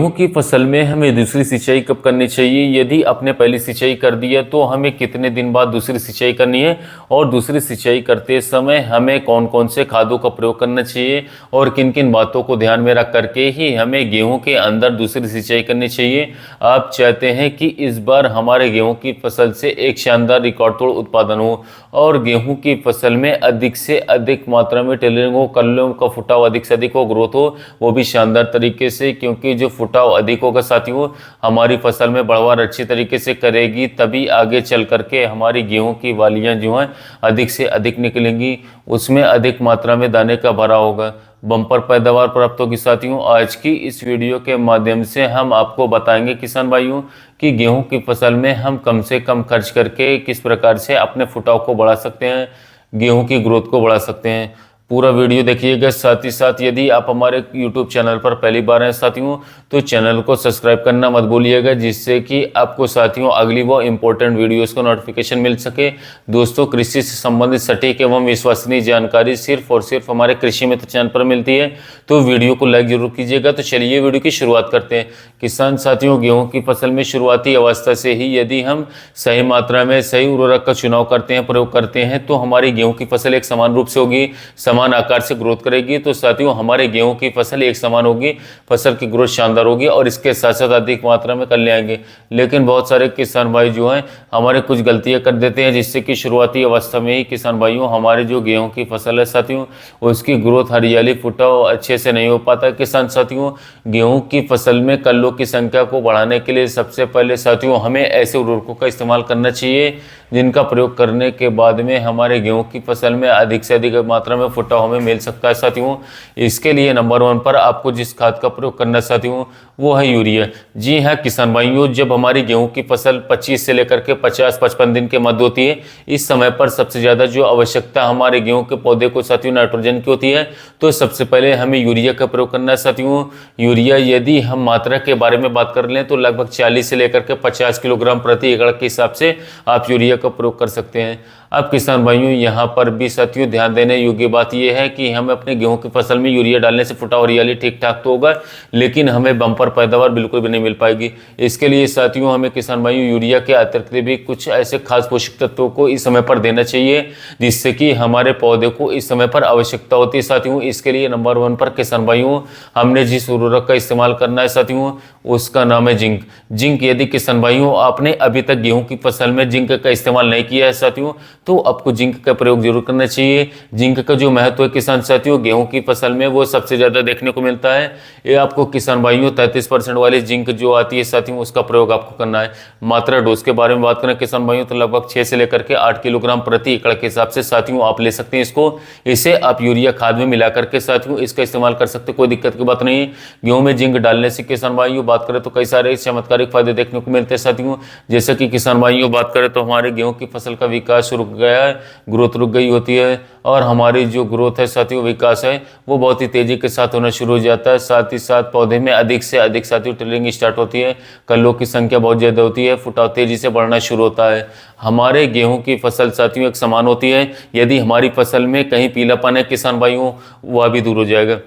गेहूं की फसल में हमें दूसरी सिंचाई कब करनी चाहिए? यदि आपने पहली सिंचाई कर दी है तो हमें कितने दिन बाद दूसरी सिंचाई करनी है और दूसरी सिंचाई करते समय हमें कौन कौन से खादों का प्रयोग करना चाहिए और किन किन बातों को ध्यान में रख करके ही हमें गेहूं के अंदर दूसरी सिंचाई करनी चाहिए। आप चाहते हैं कि इस बार हमारे गेहूं की फसल से एक शानदार रिकॉर्ड तोड़ उत्पादन हो और गेहूं की फसल में अधिक से अधिक मात्रा में टेलरिंग हो, कल्लों का फुटाव अधिक से अधिक हो, ग्रोथ हो, वो भी शानदार तरीके से, क्योंकि जो फुटाव अधिक होगा साथियों हमारी फसल में बढ़वार अच्छी तरीके से करेगी, तभी आगे चल करके हमारी गेहूं की वालियां जो हैं अधिक से अधिक निकलेंगी, उसमें अधिक मात्रा में दाने का भरा होगा, बम्पर पैदावार प्राप्त होगी। साथियों आज की इस वीडियो के माध्यम से हम आपको बताएंगे किसान भाइयों कि गेहूं की फसल में हम कम से कम खर्च करके किस प्रकार से अपने फुटाव को बढ़ा सकते हैं, गेहूं की ग्रोथ को बढ़ा सकते हैं। पूरा वीडियो देखिएगा। साथ ही साथ यदि आप हमारे YouTube चैनल पर पहली बार हैं साथियों तो चैनल को सब्सक्राइब करना मत भूलिएगा, जिससे कि आपको साथियों अगली वो इंपॉर्टेंट वीडियोस को नोटिफिकेशन मिल सके। दोस्तों कृषि से संबंधित सटीक एवं विश्वसनीय जानकारी सिर्फ और सिर्फ हमारे कृषि मित्र चैनल पर मिलती है, तो वीडियो को लाइक जरूर कीजिएगा। तो चलिए वीडियो की शुरुआत करते हैं। किसान साथियों गेहूँ की फसल में शुरुआती अवस्था से ही यदि हम सही मात्रा में सही उर्वरक का चुनाव करते हैं, प्रयोग करते हैं, तो हमारी गेहूँ की फसल एक समान रूप से होगी, समान आकार से ग्रोथ करेगी। तो साथियों हमारे गेहूं की फसल एक समान होगी, फसल की ग्रोथ शानदार होगी और इसके साथ साथ अधिक मात्रा में कर ले आएंगे। लेकिन बहुत सारे किसान भाई जो हैं हमारे कुछ गलतियां कर देते हैं, जिससे कि शुरुआती अवस्था में ही किसान भाइयों हमारे जो गेहूं की फसल है साथियों उसकी ग्रोथ, हरियाली, फुटाव अच्छे से नहीं हो पाता। किसान साथियों गेहूं की फसल में कल्लों की संख्या को बढ़ाने के लिए सबसे पहले साथियों हमें ऐसे उर्वरकों का इस्तेमाल करना चाहिए जिनका प्रयोग करने के बाद में हमारे गेहूं की फसल में अधिक से अधिक मात्रा में फुटाव हमें मिल सकता है। साथियों इसके लिए नंबर 1 पर आपको जिस खाद का प्रयोग करना है साथियों वो है यूरिया। जी हाँ किसान भाइयों, जब हमारी गेहूं की फसल 25 से लेकर के 50-55 दिन के मध्य होती है, इस समय पर सबसे ज़्यादा जो आवश्यकता हमारे गेहूं के पौधे को साथियों नाइट्रोजन की होती है, तो सबसे पहले हमें यूरिया का प्रयोग करना है। साथियों यूरिया यदि हम मात्रा के बारे में बात कर लें तो लगभग 40 से लेकर के 50 किलोग्राम प्रति एकड़ के हिसाब से आप यूरिया का प्रयोग कर सकते हैं। अब किसान भाइयों यहाँ पर भी साथियों ध्यान देने योग्य बात यह है कि हमें अपने गेहूं की फसल में यूरिया डालने से फुटाव, हरियाली ठीक ठाक तो होगा, लेकिन हमें बम्पर पैदावार बिल्कुल भी नहीं मिल पाएगी। इसके लिए साथियों हमें किसान भाइयों यूरिया के अतिरिक्त भी कुछ ऐसे खास पोषक तत्वों को इस समय पर देना चाहिए जिससे कि हमारे पौधे को इस समय पर आवश्यकता होती है। साथियों इसके लिए नंबर 1 पर किसान भाइयों हमने जिस उर्वरक का इस्तेमाल करना है साथियों उसका नाम है जिंक। जिंक यदि किसान भाइयों आपने अभी तक गेहूं की फसल में जिंक का इस्तेमाल नहीं किया है साथियों तो आपको जिंक का प्रयोग जरूर करना चाहिए। जिंक का जो महत्व है किसान साथियों गेहूं की फसल में वो सबसे ज्यादा देखने को मिलता है। ये आपको किसान भाइयों 33% वाली जिंक जो आती है साथियों उसका प्रयोग आपको करना है। मात्रा डोज के बारे में बात करें किसान भाइयों तो लगभग 6 से लेकर के 8 किलोग्राम प्रति एकड़ के हिसाब से साथियों आप ले सकते हैं इसको। इसे आप यूरिया खाद में मिला करके साथियों इसका इस्तेमाल कर सकते हैं, कोई दिक्कत की बात नहीं है। गेहूं में जिंक डालने से किसान भाइयों बात करें तो कई सारे चमत्कारिक फायदे देखने को मिलते हैं साथियों। जैसे कि किसान भाइयों बात करें तो हमारे गेहूं की फसल का विकास रुक गया है, ग्रोथ रुक गई होती है और हमारी जो ग्रोथ है साथियों विकास है वो बहुत ही तेजी के साथ होना शुरू हो जाता है। साथ ही साथ पौधे में अधिक से अधिक साथियों टिलरिंग स्टार्ट होती है, कल्लों की संख्या बहुत ज़्यादा होती है, फुटाव तेजी से बढ़ना शुरू होता है। हमारे गेहूं की फसल साथियों एक समान होती है, यदि हमारी फसल में कहीं पीलापन है किसान भाइयों वह भी दूर हो जाएगा।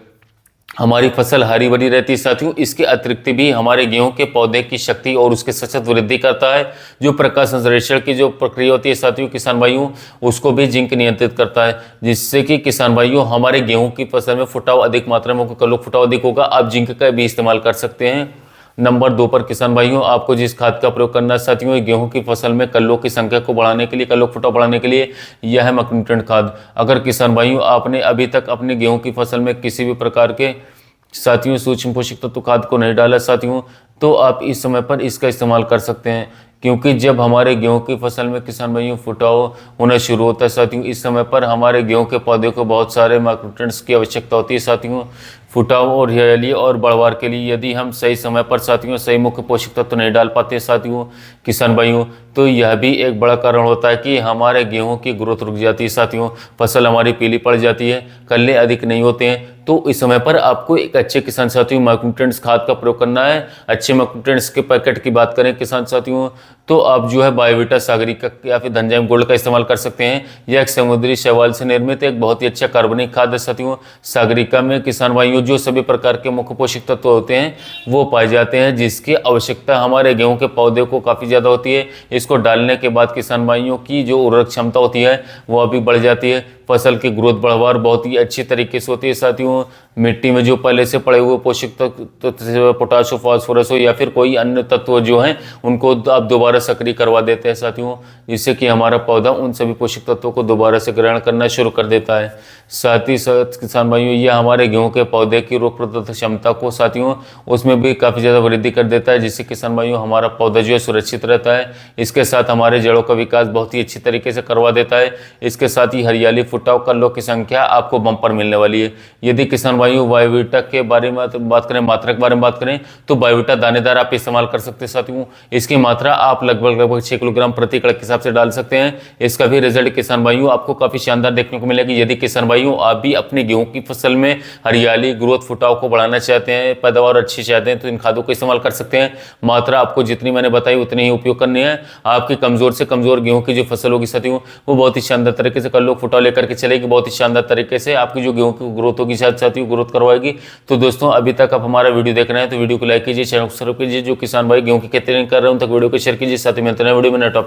हमारी फसल हरी भरी रहती है साथियों। इसके अतिरिक्त भी हमारे गेहूं के पौधे की शक्ति और उसके सतत वृद्धि करता है। जो प्रकाश संश्लेषण की जो प्रक्रिया होती है साथियों किसान भाइयों उसको भी जिंक नियंत्रित करता है, जिससे कि किसान भाइयों हमारे गेहूं की फसल में फुटाव अधिक मात्रा में होगा, कल्लों फुटाव अधिक होगा, आप जिंक का भी इस्तेमाल कर सकते हैं। नंबर 2 पर किसान भाइयों आपको जिस खाद का प्रयोग करना है साथियों गेहूं की फसल में कल्लों की संख्या को बढ़ाने के लिए, कल्लों फुटाव बढ़ाने के लिए यह है मैक्रोन्यूट्रिएंट खाद। अगर किसान भाइयों आपने अभी तक अपने गेहूं की फसल में किसी भी प्रकार के साथियों सूक्ष्म पोषक तत्व खाद को नहीं डाला साथियों तो आप इस समय पर इसका इस्तेमाल कर सकते हैं, क्योंकि जब हमारे गेहूं की फसल में किसान भाइयों फुटाव होना शुरू होता है साथियों इस समय पर हमारे गेहूं के पौधे को बहुत सारे मैक्रोन्यूट्रिएंट्स की आवश्यकता होती है साथियों फुटाव और हरियाली और बढ़वार के लिए। यदि हम सही समय पर साथियों सही मुख्य पोषक तत्व नहीं डाल पाते साथियों किसान भाइयों तो यह भी एक बड़ा कारण होता है कि हमारे गेहूं की ग्रोथ रुक जाती है साथियों, फसल हमारी पीली पड़ जाती है, कल्ले अधिक नहीं होते हैं। तो इस समय पर आपको एक अच्छे किसान साथियों मैक्रोन्यूट्रिएंट्स खाद का प्रयोग करना है। अच्छे मैक्रोन्यूट्रिएंट्स के पैकेट की बात करें किसान साथियों तो आप जो है बायोविटा सागरिका या फिर धनजैम गोल्ड का इस्तेमाल कर सकते हैं। यह एक समुद्री शैवाल से निर्मित एक बहुत ही अच्छा कार्बनिक खाद है साथियों। सागरिका में किसान भाइयों साथियों जो सभी प्रकार के मुख्य पोषक तत्व होते हैं वो पाए जाते हैं, जिसकी आवश्यकता हमारे गेहूं के पौधे को काफ़ी ज़्यादा होती है। इसको डालने के बाद किसान भाइयों की जो उर्वरक क्षमता होती है वो अभी बढ़ जाती है, फसल की ग्रोथ बढ़वार बहुत ही अच्छी तरीके से होती है। साथियों मिट्टी में जो पहले से पड़े हुए पोषक तत्व पोटाश फास्फोरस हो या फिर कोई अन्य तत्व जो हैं उनको आप दोबारा सक्रिय करवा देते हैं साथियों, जिससे कि हमारा पौधा उन सभी पोषक तत्वों को दोबारा से ग्रहण करना शुरू कर देता है। साथ ही साथ किसान भाइयों ये हमारे गेहूं के पौधे की रोग प्रतिरोधक क्षमता को साथियों उसमें भी काफ़ी ज़्यादा वृद्धि कर देता है, जिससे किसान भाइयों हमारा पौधा जो है सुरक्षित रहता है। इसके साथ हमारे जड़ों का विकास बहुत ही अच्छी तरीके से करवा देता है। इसके साथ ही हरियाली, फुटाव, कल्लों की संख्या आपको बम्पर मिलने वाली है। यदि किसान भाइयों बायोवीटा के बारे में बात करें, मात्रा के बारे में बात करें, तो बायोवीटा दानेदार आप इस्तेमाल कर सकते हैं साथियों। इसकी मात्रा आप लगभग 6 किलोग्राम प्रति एकड़ के हिसाब से डाल सकते हैं। इसका भी रिजल्ट किसान भाइयों आपको काफ़ी शानदार देखने को मिलेगी। यदि किसान भाइयों आप भी अपनी गेहूं की फसल में हरियाली, ग्रोथ, फुटाव को बढ़ाना चाहते हैं, पैदावार अच्छी चाहते हैं, तो इन खादों का इस्तेमाल कर सकते हैं। मात्रा आपको जितनी मैंने बताई उतनी ही उपयोग करनी है। आपकी कमजोर से कमजोर गेहूं की जो फसल होगी साथियों वो बहुत ही शानदार तरीके से कल्लो फुटाव लेकर के चलेगी, बहुत ही शानदार तरीके से आपकी जो गेहूं की ग्रोथ होगी साथियों ग्रोथ करवाएगी। तो दोस्तों अभी तक आप हमारा वीडियो देख रहे हैं तो वीडियो को लाइक कीजिए, चैनल को सब्सक्राइब कीजिए। जो किसान भाई गेहूं की खेती कर रहे हैं उन तक वीडियो को शेयर कीजिए। साथ ही मिलते हैं वीडियो में नेट